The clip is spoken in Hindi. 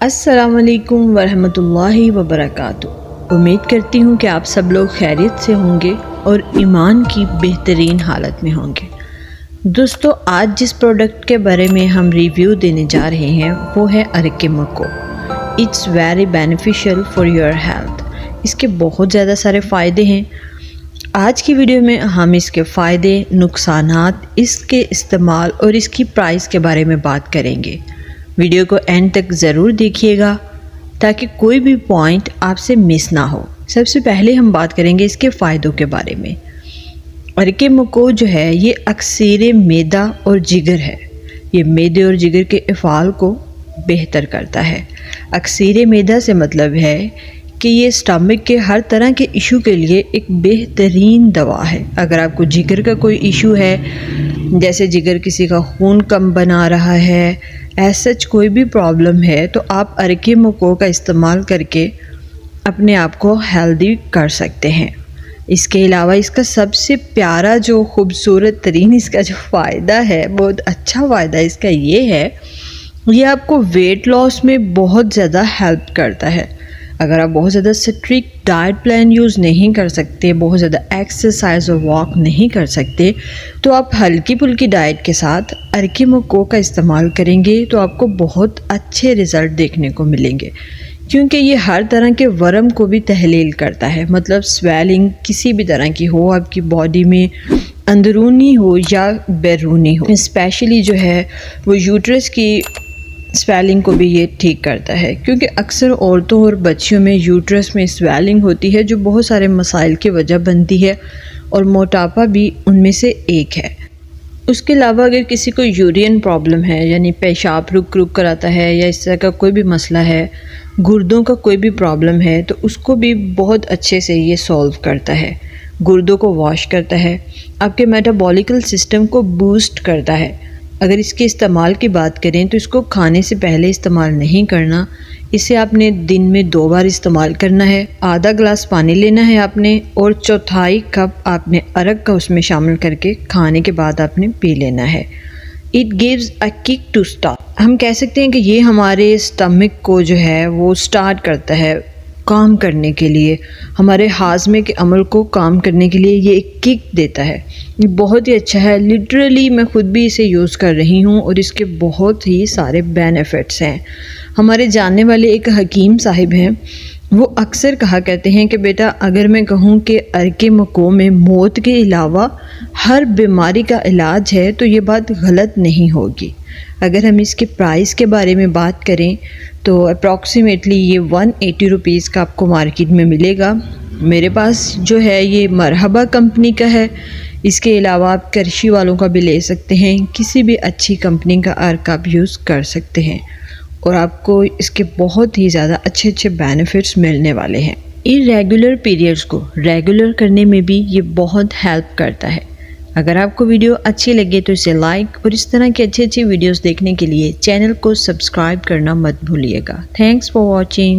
अस्सलामुअलैकुम वरहमतुल्लाहि वबरकातुहू। उम्मीद करती हूँ कि आप सब लोग खैरियत से होंगे और ईमान की बेहतरीन हालत में होंगे। दोस्तों, आज जिस प्रोडक्ट के बारे में हम रिव्यू देने जा रहे हैं वो है अरके मको। It's very beneficial for your health. इसके बहुत ज़्यादा सारे फ़ायदे हैं। आज की वीडियो में हम इसके फ़ायदे, नुकसानात, इसके इस्तेमाल और इसकी प्राइस के बारे में बात करेंगे। वीडियो को एंड तक ज़रूर देखिएगा ताकि कोई भी पॉइंट आपसे मिस ना हो। सबसे पहले हम बात करेंगे इसके फ़ायदों के बारे में। अरके मको जो है ये अक्सीर मैदा और जिगर है। ये मैदे और जिगर के अफ़ाल को बेहतर करता है। अक्सीर मैदा से मतलब है कि ये स्टमक के हर तरह के इशू के लिए एक बेहतरीन दवा है। अगर आपको जिगर का कोई इशू है, जैसे जिगर किसी का खून कम बना रहा है, ऐसा कोई भी प्रॉब्लम है, तो आप अरके मको का इस्तेमाल करके अपने आप को हेल्दी कर सकते हैं। इसके अलावा इसका सबसे प्यारा जो खूबसूरत तरीन इसका जो फ़ायदा है, बहुत अच्छा फ़ायदा इसका ये है, ये आपको वेट लॉस में बहुत ज़्यादा हेल्प करता है। अगर आप बहुत ज़्यादा स्ट्रिक्ट डाइट प्लान यूज़ नहीं कर सकते, बहुत ज़्यादा एक्सरसाइज और वॉक नहीं कर सकते, तो आप हल्की फुल्की डाइट के साथ अरके मको का इस्तेमाल करेंगे तो आपको बहुत अच्छे रिज़ल्ट देखने को मिलेंगे। क्योंकि ये हर तरह के वर्म को भी तहलील करता है। मतलब स्वेलिंग किसी भी तरह की हो आपकी बॉडी में, अंदरूनी हो या बैरूनी हो, स्पेशली जो है वो यूट्रस की स्वेलिंग को भी ये ठीक करता है। क्योंकि अक्सर औरतों और बच्चियों में यूट्रस में स्वेलिंग होती है जो बहुत सारे मसाइल की वजह बनती है और मोटापा भी उनमें से एक है। उसके अलावा अगर किसी को यूरिन प्रॉब्लम है, यानी पेशाब रुक रुक कर आता है, या इस तरह का कोई भी मसला है, गुर्दों का कोई भी प्रॉब्लम है, तो उसको भी बहुत अच्छे से ये सॉल्व करता है। गुर्दों को वॉश करता है, आपके मेटाबॉलिकल सिस्टम को बूस्ट करता है। अगर इसके इस्तेमाल की बात करें तो इसको खाने से पहले इस्तेमाल नहीं करना। इसे आपने दिन में 2 बार इस्तेमाल करना है। आधा ग्लास पानी लेना है आपने और 1/4 कप आपने अरक का उसमें शामिल करके खाने के बाद आपने पी लेना है। It gives a kick to start. हम कह सकते हैं कि ये हमारे स्टमक को जो है वो स्टार्ट करता है काम करने के लिए, हमारे हाजमे के अमल को काम करने के लिए ये एक किक देता है। ये बहुत ही अच्छा है। लिटरली मैं ख़ुद भी इसे यूज़ कर रही हूँ और इसके बहुत ही सारे बेनिफिट्स हैं। हमारे जानने वाले एक हकीम साहिब हैं, वो अक्सर कहा करते हैं कि बेटा, अगर मैं कहूँ कि अरके मको में मौत के अलावा हर बीमारी का इलाज है तो ये बात गलत नहीं होगी। अगर हम इसके प्राइस के बारे में बात करें तो अप्रॉक्सीमेटली ये 180 रुपीज़ का आपको मार्केट में मिलेगा। मेरे पास जो है ये मरहबा कंपनी का है। इसके अलावा आप करशी वालों का भी ले सकते हैं। किसी भी अच्छी कंपनी का अर्क आप यूज़ कर सकते हैं और आपको इसके बहुत ही ज़्यादा अच्छे अच्छे बेनिफिट्स मिलने वाले हैं। इरेगुलर पीरियड्स को रेगुलर करने में भी ये बहुत हेल्प करता है। अगर आपको वीडियो अच्छी लगे तो इसे लाइक और इस तरह की अच्छी अच्छी वीडियोस देखने के लिए चैनल को सब्सक्राइब करना मत भूलिएगा। Thanks for watching.